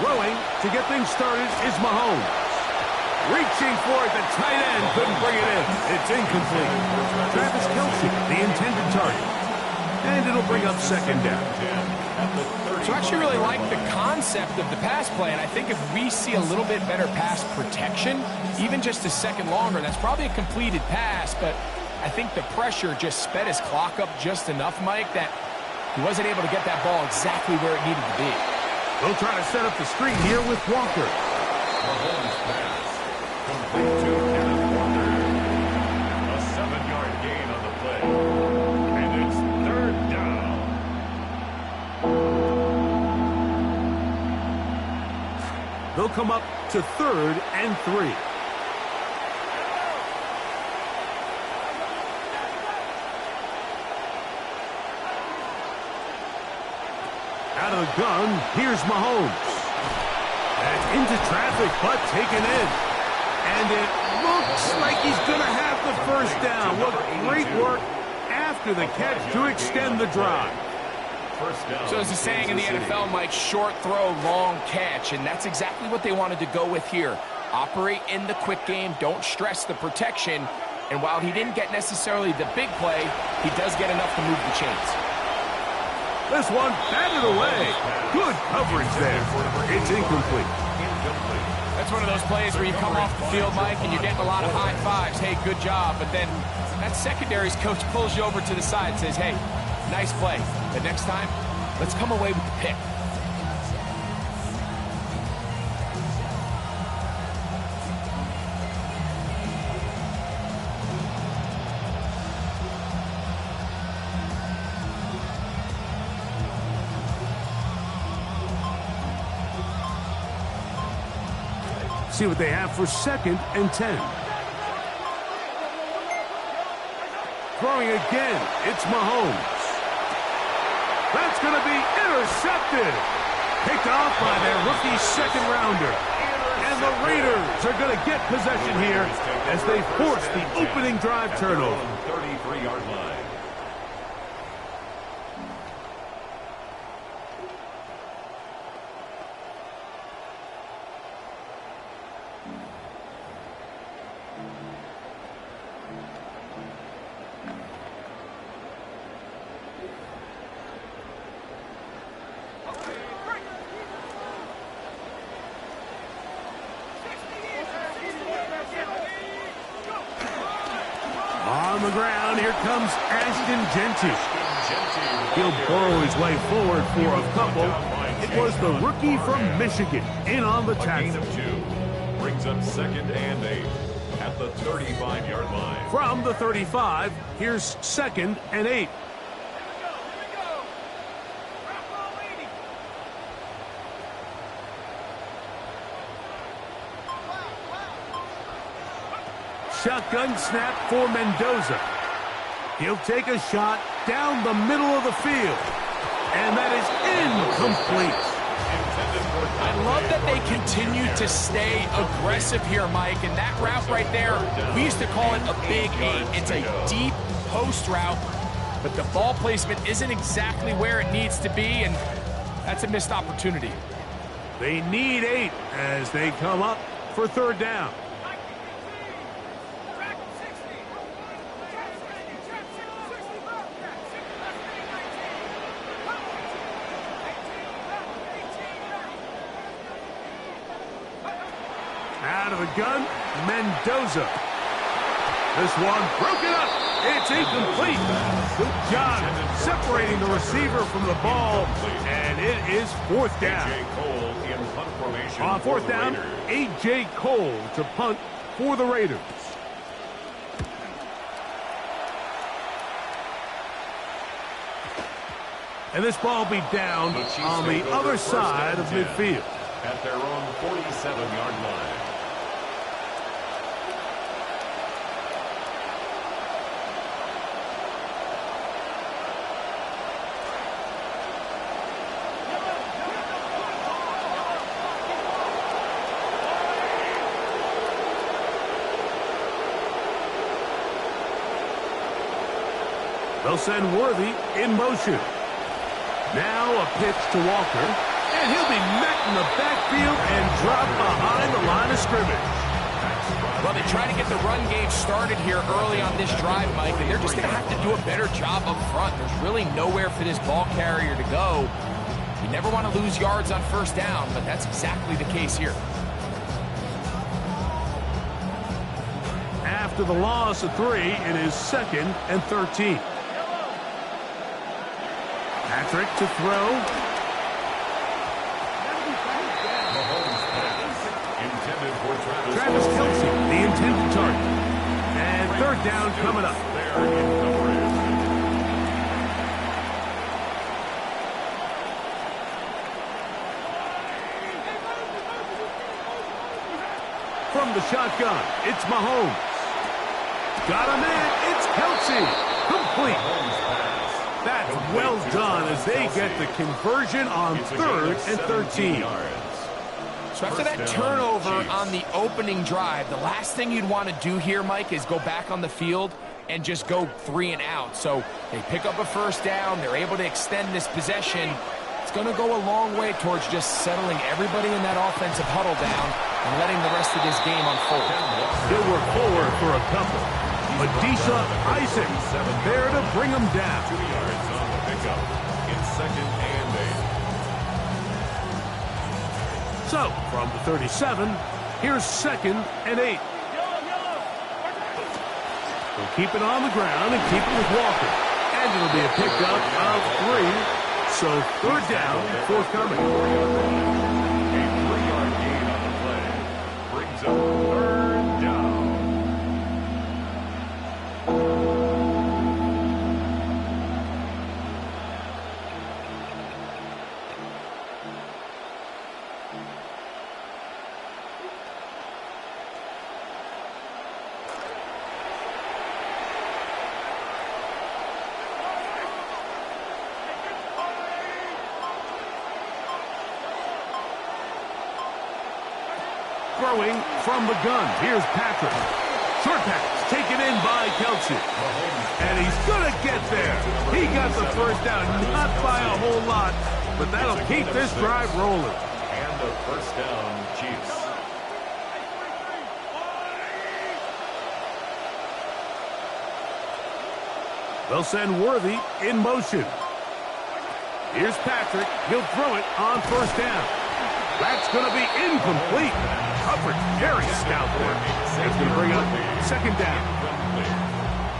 Throwing to get things started is Mahomes. Reaching for it, the tight end couldn't bring it in. It's incomplete. Travis Kelce, the intended target. And it'll bring up second down. So I actually really like the concept of the pass play, and I think if we see a little bit better pass protection, even just a second longer, that's probably a completed pass, but I think the pressure just sped his clock up just enough, Mike, that he wasn't able to get that ball exactly where it needed to be. They'll try to set up the screen here with Walker. Mahomes pass. Complete to Kenneth Walker. A 7-yard gain on the play. And it's third down. They'll come up to 3rd and 3. Out of the gun, here's Mahomes. And into traffic, but taken in. And it looks like he's going to have the first down. What great work after the catch to extend the drive. So there's a saying in the NFL, Mike, short throw, long catch, and that's exactly what they wanted to go with here. Operate in the quick game, don't stress the protection, and while he didn't get necessarily the big play, he does get enough to move the chains. This one batted away. Good coverage there. It's incomplete. That's one of those plays where you come off the field, Mike, and you're getting a lot of high fives. Hey, good job. But then that secondary's coach pulls you over to the side and says, hey, nice play. But next time, let's come away with the pick. See what they have for 2nd and 10. Throwing again, it's Mahomes. That's going to be intercepted. Picked off by their rookie second rounder. And the Raiders are going to get possession here as they force the opening drive turnover. 33-yard line. On the ground, here comes Ashton Jeanty. He'll burrow his way forward for a couple. It was the rookie from Michigan in on the tackle. Brings up 2nd and 8 at the 35-yard line. From the 35, here's 2nd and 8. Shotgun snap for Mendoza. He'll take a shot down the middle of the field. And that is incomplete. I love that they continue to stay aggressive here, Mike. And that route right there, we used to call it a big 8. It's a deep post route, but the ball placement isn't exactly where it needs to be, and that's a missed opportunity. They need 8 as they come up for 3rd down. Out of the gun, Mendoza. This one broken up. It's incomplete. Good job separating the receiver from the ball, and it is 4th down. On 4th down, A.J. Cole to punt for the Raiders. And this ball will be down on the other side of midfield. At their own 47-yard line. They'll send Worthy in motion. Now a pitch to Walker. And he'll be met in the backfield and dropped behind the line of scrimmage. Well, they try to get the run game started here early on this drive, Mike, and they're just going to have to do a better job up front. There's really nowhere for this ball carrier to go. You never want to lose yards on first down, but that's exactly the case here. After the loss of 3, it is 2nd and 13. Patrick to throw. Travis Kelce, the intended target. And 3rd down coming up. From the shotgun, it's Mahomes. Got him in, it's Kelce. Complete. That's well done as they get the conversion on 3rd and 13. So after that turnover on the opening drive, the last thing you'd want to do here, Mike, is go back on the field and just go 3 and out. So they pick up a first down. They're able to extend this possession. It's going to go a long way towards just settling everybody in that offensive huddle down and letting the rest of this game unfold. He'll work forward for a couple. Adisa Isaacs there to bring him down. 2 yards on the pickup in 2nd and 8. So, from the 37, here's 2nd and 8. They'll keep it on the ground and keep it with Walker. And it'll be a pickup of 3. So 3rd down, forthcoming. A 3-yard gain on the play brings up 3rd down. Throwing from the gun. Here's Patrick. Short pass taken in by Kelce. And he's going to get there. He got the 1st down, not by a whole lot, but that'll keep this drive rolling. And the 1st down, Chiefs. They'll send Worthy in motion. Here's Patrick. He'll throw it on 1st down. That's going to be incomplete. Coverage very stout there. It's going to bring up 2nd down.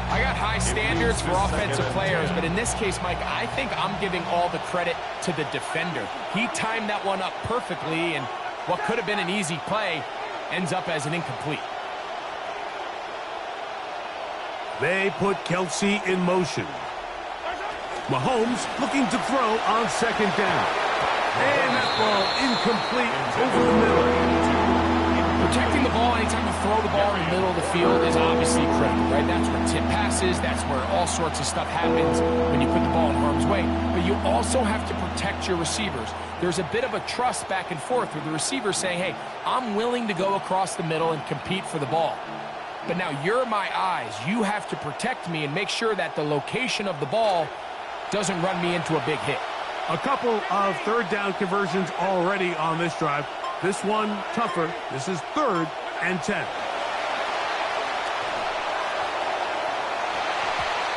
I got high standards for offensive players, but in this case, Mike, I think I'm giving all the credit to the defender. He timed that one up perfectly, and what could have been an easy play ends up as an incomplete. They put Kelce in motion. Mahomes looking to throw on 2nd down. And that ball incomplete over the middle. Protecting the ball anytime you throw the ball in the middle of the field is obviously critical, right? That's where tip passes, that's where all sorts of stuff happens when you put the ball in harm's way. But you also have to protect your receivers. There's a bit of a trust back and forth with the receiver saying, hey, I'm willing to go across the middle and compete for the ball. But now you're my eyes. You have to protect me and make sure that the location of the ball doesn't run me into a big hit. A couple of 3rd down conversions already on this drive. This one tougher. This is 3rd and 10.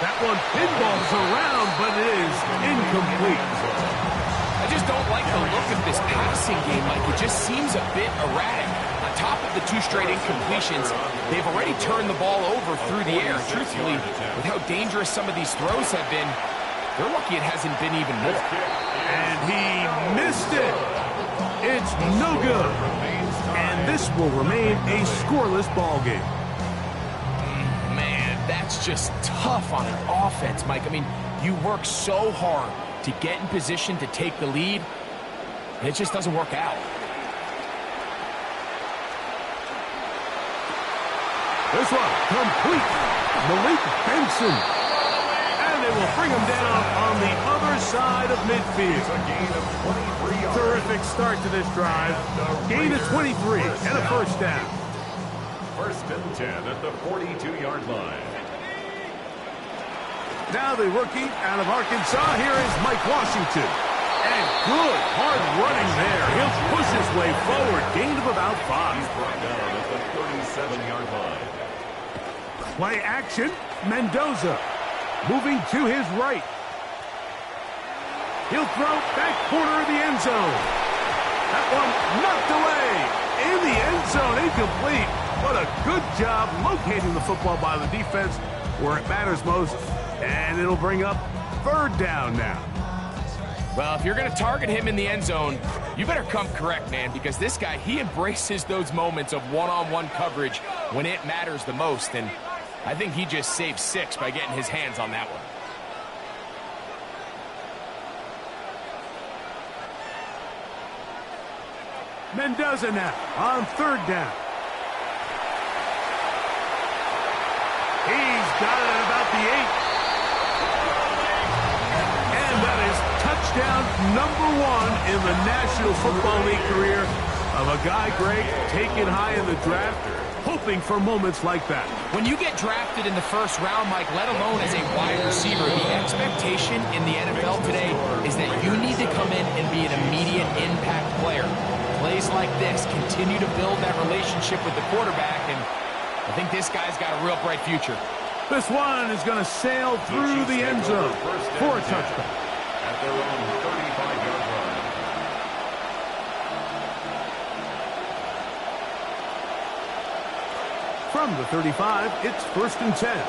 That one pinballs around, but it is incomplete. I just don't like the look of this passing game, Mike. It just seems a bit erratic. On top of the 2 straight incompletions, they've already turned the ball over through the air. Truthfully, with how dangerous some of these throws have been, they're lucky it hasn't been even more. And he missed it. It's no good. And this will remain a scoreless ball game. Man, that's just tough on an offense, Mike. I mean, you work so hard to get in position to take the lead, and it just doesn't work out. This one, complete. Malik Benson. And they will bring him down on the other side of midfield. A gain of 23 yards. Terrific start to this drive. Gain of 23 and a 1st down. 1st and 10 at the 42-yard line. Now the rookie out of Arkansas. Here is Mike Washington. And Good hard running there. He'll push his way forward. Gain of about 5. He's brought down at the 37-yard line. Play action. Mendoza moving to his right. He'll throw back corner of the end zone. That one knocked away. In the end zone, incomplete. What a good job locating the football by the defense where it matters most. And it'll bring up 3rd down now. Well, if you're going to target him in the end zone, you better come correct, man, because this guy, he embraces those moments of one-on-one coverage when it matters the most. And I think he just saved 6 by getting his hands on that one. Mendoza now on 3rd down. He's got it at about the 8. And that is touchdown number 1 in the National Football League career of a guy, Greg, taken high in the draft, hoping for moments like that. When you get drafted in the 1st round, Mike, let alone as a wide receiver, the expectation in the NFL today is that you need to come in and be an immediate impact player. Plays like this continue to build that relationship with the quarterback, and I think this guy's got a real bright future. This one is going to sail through the end zone for a touchdown. At their own 35-yard line. From the 35, it's 1st and 10.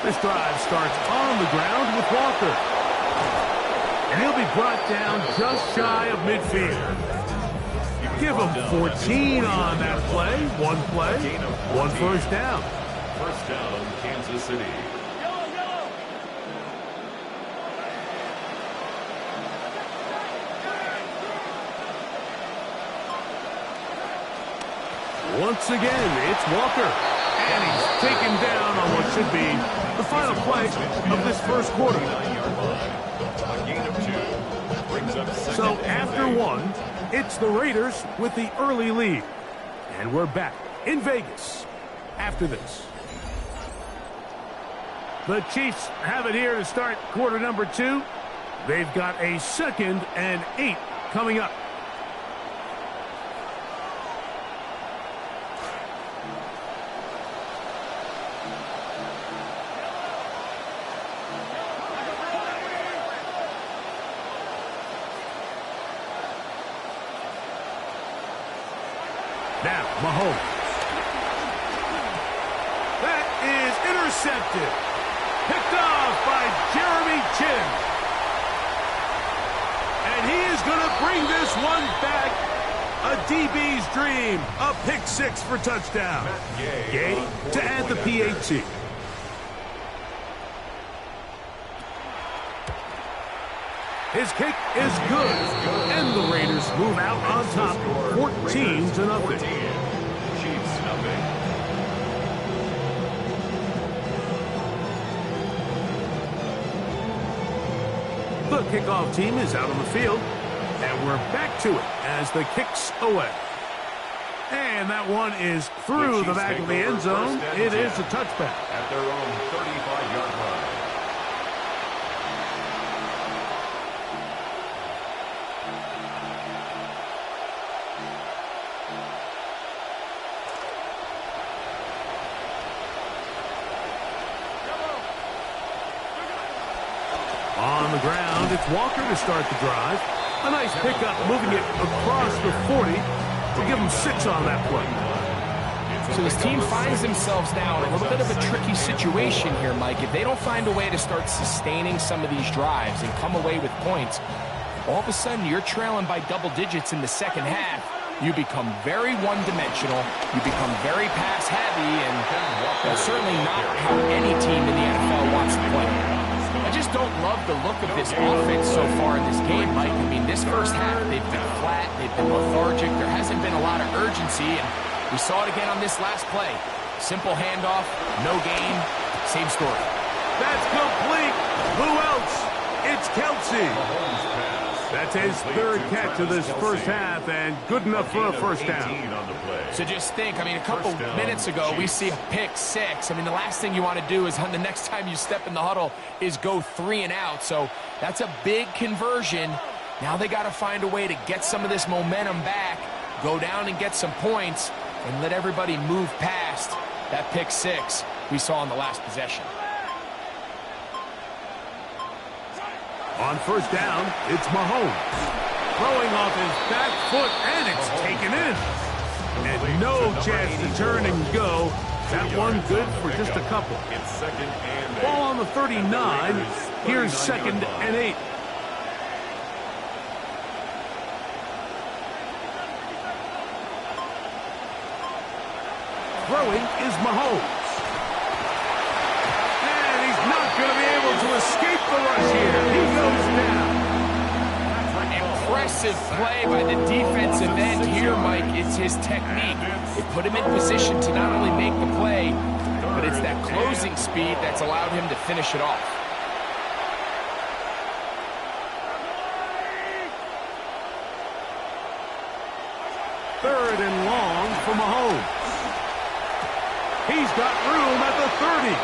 This drive starts on the ground with Walker. And he'll be brought down just shy of midfield. Give him 14 on that play. 1 play, 1 first down. 1st down, Kansas City. Once again, it's Walker. And he's taken down on what should be the final play of this 1st quarter. A gain of 2. Brings up 2nd So and after 8. 1, it's the Raiders with the early lead. And we're back in Vegas after this. The Chiefs have it here to start quarter number 2. They've got a 2nd and 8 coming up. Now, Mahomes. That is intercepted. Picked off by Jeremy Chinn. And he is going to bring this one back. A DB's dream. A pick 6 for touchdown. Gay to add the PAT. His kick is good. And the Raiders move out on top 14-0. Chiefs nothing. The kickoff team is out on the field. And we're back to it as the kick's away. And that one is through the back of the end zone. It is a touchback. At their own 35-yard line. On the ground, it's Walker to start the drive. A nice pickup, moving it across the 40 to give him 6 on that play. So this team finds themselves now in a little bit of a tricky situation here, Mike. If they don't find a way to start sustaining some of these drives and come away with points, all of a sudden you're trailing by double digits in the 2nd half. You become very one-dimensional. You become very pass-heavy, and that's certainly not how any team in the NFL wants to play. I just don't love the look of this offense so far in this game, Mike. I mean, this 1st half, they've been flat, they've been lethargic. There hasn't been a lot of urgency, and we saw it again on this last play. Simple handoff, no gain, same story. That's complete. Who else? It's Kelsey. Mahomes pass That's his third catch of this first half, and good enough for a first down. So just think, I mean, a couple minutes ago, we see a pick six. I mean, the last thing you want to do is on the next time you step in the huddle is go 3 and out. So that's a big conversion. Now they got to find a way to get some of this momentum back, go down and get some points, and let everybody move past that pick six we saw in the last possession. On first down, it's Mahomes. Throwing off his back foot, and it's taken in. And no chance to turn and go. That one good for just a couple. Ball on the 39. Here's 2nd and 8. Throwing is Mahomes. And he's not going to be able to escape the rush here. He goes down. Impressive play by the defensive end here, Mike. It's his technique. It put him in position to not only make the play, but it's that closing speed that's allowed him to finish it off. Third and long for Mahomes. He's got room at the 30.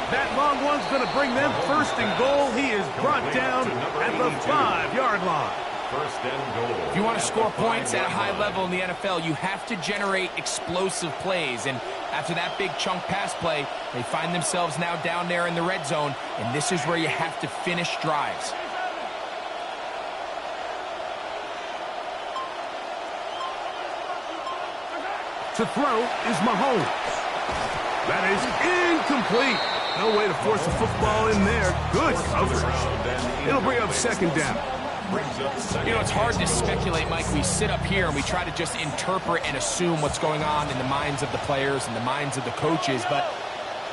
That long one's going to bring them first and goal. He is brought down at the 5-yard line. First and goal. If you want to score points at a high level in the NFL, you have to generate explosive plays. And after that big chunk pass play, they find themselves now down there in the red zone. And this is where you have to finish drives. To throw is Mahomes. That is incomplete. No way to force a football in there. Good coverage. It'll bring up 2nd down. You know, it's hard to speculate, Mike. We sit up here and we try to just interpret and assume what's going on in the minds of the players and the minds of the coaches, but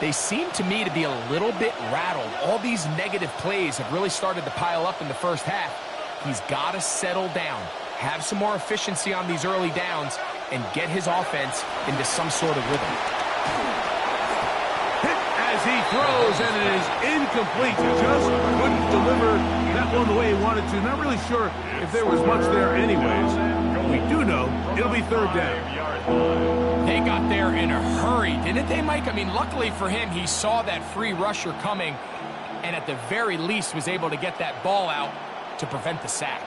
they seem to me to be a little bit rattled. All these negative plays have really started to pile up in the first half. He's got to settle down, have some more efficiency on these early downs, and get his offense into some sort of rhythm. Hit as he throws, and it is incomplete. Just couldn't deliver that one the way he wanted to. Not really sure if there was much there anyways. We do know it'll be 3rd down. They got there in a hurry, didn't they, Mike? I mean, luckily for him, he saw that free rusher coming, and at the very least was able to get that ball out to prevent the sack.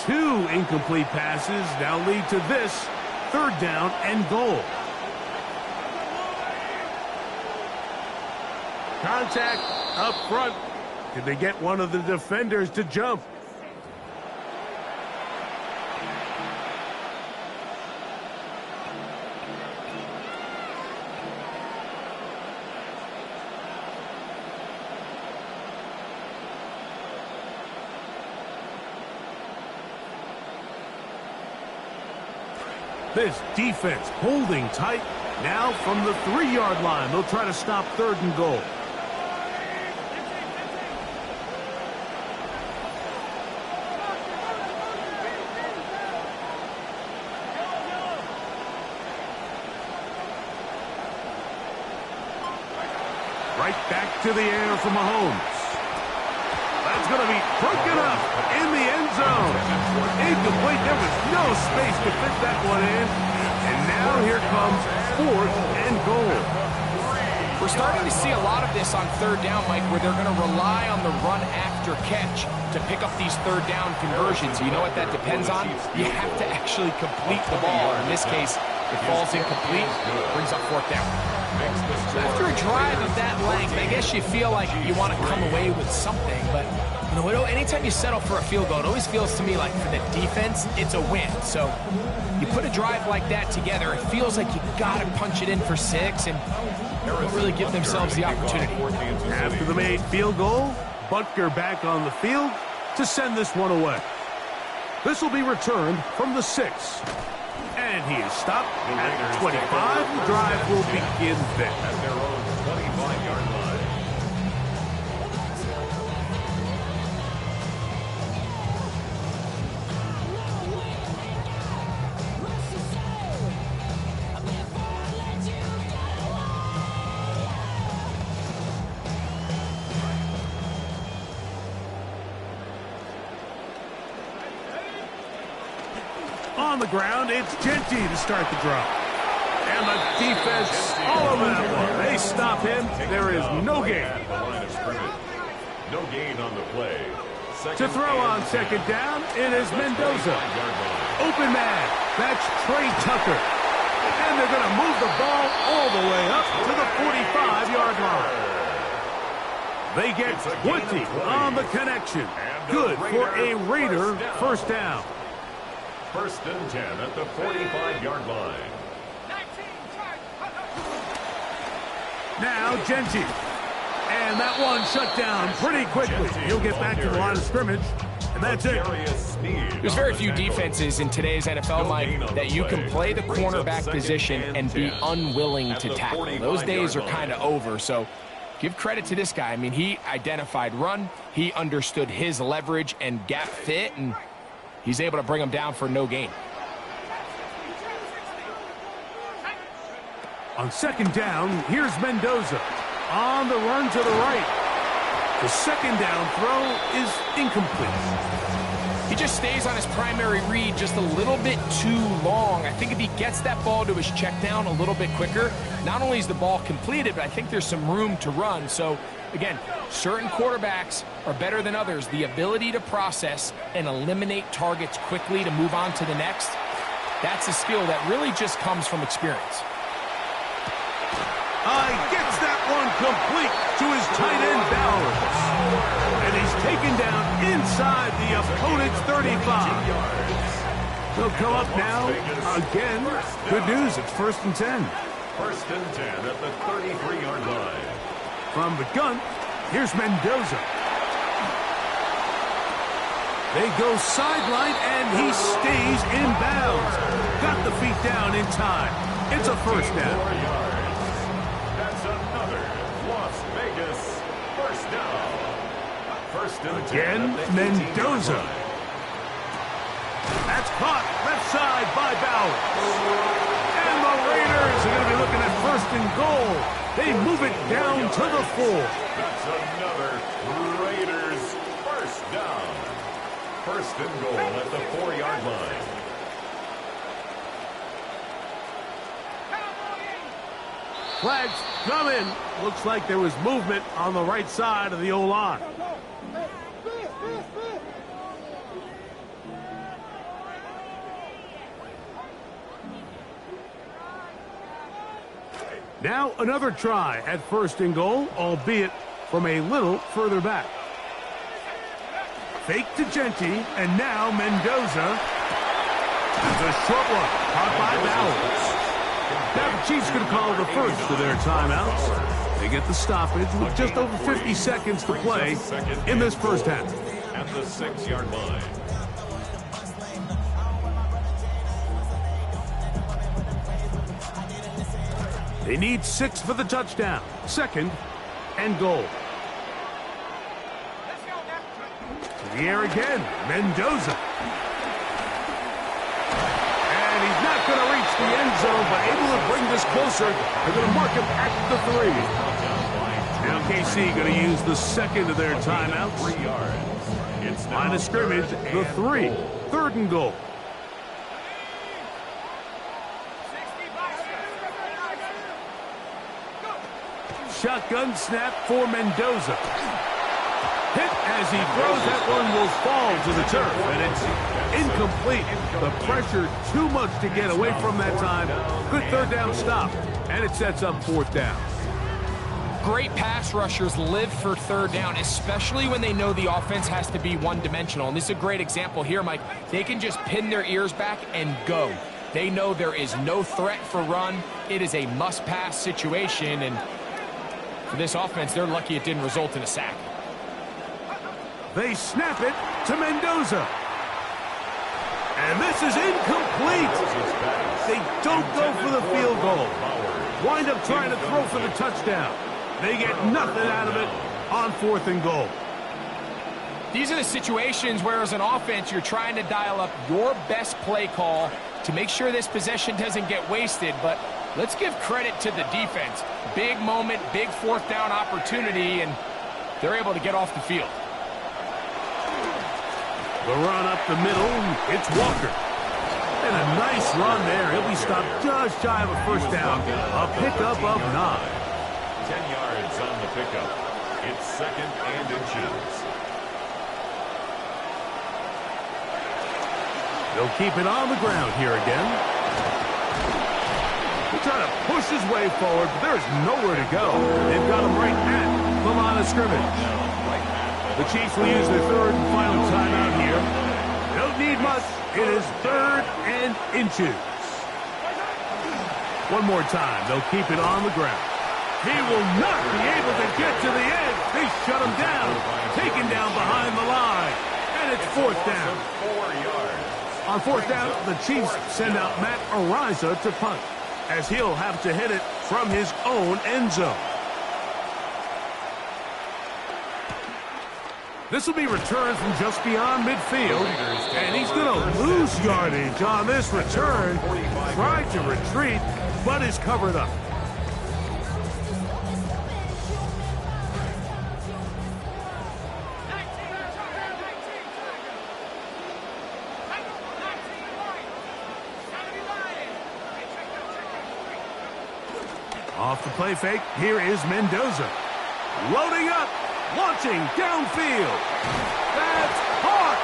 2 incomplete passes now lead to this 3rd down and goal. Contact up front. Did they get one of the defenders to jump? This defense holding tight. Now from the 3-yard line, they'll try to stop 3rd and goal. Right back to the air for Mahomes. That's going to be broken up in the end zone. Incomplete. There was no space to fit that one in. And now here comes 4th and goal. We're starting to see a lot of this on 3rd down, Mike, where they're going to rely on the run after catch to pick up these 3rd down conversions. You know what that depends on? You have to actually complete the ball. In this case, it falls incomplete, brings up 4th down. After a drive of that length, I guess you feel like you want to come away with something, but you know, anytime you settle for a field goal, it always feels to me like for the defense, it's a win. So you put a drive like that together, it feels like you got to punch it in for 6 and don't really give themselves the opportunity. After the made field goal, Butker back on the field to send this one away. This will be returned from the 6. And he is stopped at the 25. The drive will begin there. At their own 25-yard line. On the ground, it's Genty to start the drive. And the defense all over that one. They stop him. There is no gain. No gain on the play. To throw on second down, it is Mendoza. Open man. That's Trey Tucker. And they're going to move the ball all the way up to the 45-yard line. They get 20 on the connection. Good for a Raider first down. First and 10 at the 45-yard line. Now Genty. And that one shut down pretty quickly. He'll get back to the line of scrimmage. And that's it. There's very few defenses in today's NFL, Mike, that you can play the cornerback position and be unwilling to tackle. Those days are kind of over, so give credit to this guy. I mean, he identified run, he understood his leverage and gap fit, and he's able to bring him down for no gain. On second down, here's Mendoza. On the run to the right. The second down throw is incomplete. He just stays on his primary read just a little bit too long. I think if he gets that ball to his check down a little bit quicker, not only is the ball completed, but I think there's some room to run. So, again, certain quarterbacks are better than others. The ability to process and eliminate targets quickly to move on to the next, that's a skill that really just comes from experience. Gets that one complete to his tight end, Bowers. And he's taken down inside the opponent's 35. He'll come up now again. Good news, it's first and 10. First and 10 at the 33-yard line. From the gun, here's Mendoza. They go sideline, and he stays in bounds. Got the feet down in time. It's a first down. Again, Mendoza. That's caught left side by Bowers. And the Raiders are going to be looking at first and goal. They move it down to the 4. That's another Raiders first down. First and goal at the 4-yard line. Flags come in. Looks like there was movement on the right side of the O-line. Now another try at first and goal, albeit from a little further back. Fake to Genty, and now Mendoza. It's a short one, caught by Bowers. Now the Chiefs going to call the first of their timeouts. They get the stoppage with just over 50 seconds to play in this first half. At the 6-yard line. They need 6 for the touchdown. Second and goal. To the air again, Mendoza. And he's not going to reach the end zone, but able to bring this closer. They're going to mark him at the 3. Now KC going to use the second of their timeouts. Line of scrimmage, the 3. Third and goal. Shotgun snap for Mendoza. Hit as he throws. That one will fall to the turf, and it's incomplete. The pressure too much to get away from that time. Good third down stop, and it sets up fourth down. Great pass rushers live for third down, especially when they know the offense has to be one-dimensional. And this is a great example here, Mike. They can just pin their ears back and go. They know there is no threat for run. It is a must-pass situation, and for this offense, they're lucky it didn't result in a sack. They snap it to Mendoza. And this is incomplete. They don't go for the field goal. Wind up trying to throw for the touchdown. They get nothing out of it on fourth and goal. These are the situations where, as an offense, you're trying to dial up your best play call to make sure this possession doesn't get wasted. But let's give credit to the defense. Big moment, big fourth down opportunity, and they're able to get off the field. The run up the middle, it's Walker. And a nice run there. He'll be stopped just shy of a first down. A pickup of 9. 10 yards on the pickup. It's 2nd and inches. They'll keep it on the ground here again. He's trying to push his way forward, but there's nowhere to go. They've got him right at the line of scrimmage. The Chiefs will use their 3rd and final timeout here. They don't need much. It is 3rd and inches. One more time. They'll keep it on the ground. He will not be able to get to the edge. They shut him down. Taken down behind the line. And it's 4th down. 4 yards. On 4th down, the Chiefs send out Matt Araiza to punt, as he'll have to hit it from his own end zone. This will be returned from just beyond midfield, and he's going to lose yardage on this return. Tried to retreat, but is covered up. Off the play fake, here is Mendoza. Loading up, launching downfield. That's caught.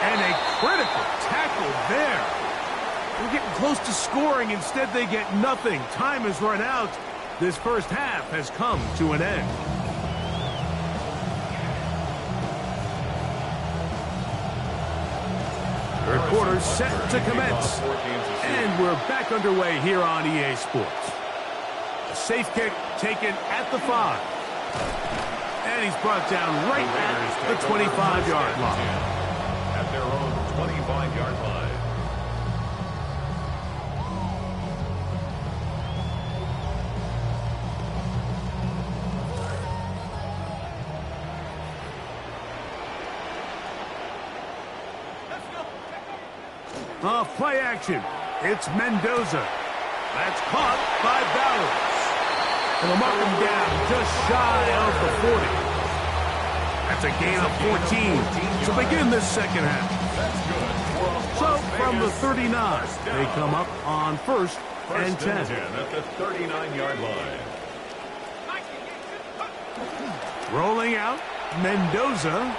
And a critical tackle there. We're getting close to scoring. Instead, they get nothing. Time has run out. This first half has come to an end. Third quarter set to commence. And we're back underway here on EA Sports. A safe kick taken at the 5. And he's brought down right at the 25-yard line. At their own 25-yard line. Off play action. It's Mendoza. That's caught by Bowers. And they'll mark him down just shy of the 40. That's a gain of 14 to begin this second half. So from the 39, they come up on 1st and 10. At the 39-yard line. Rolling out, Mendoza.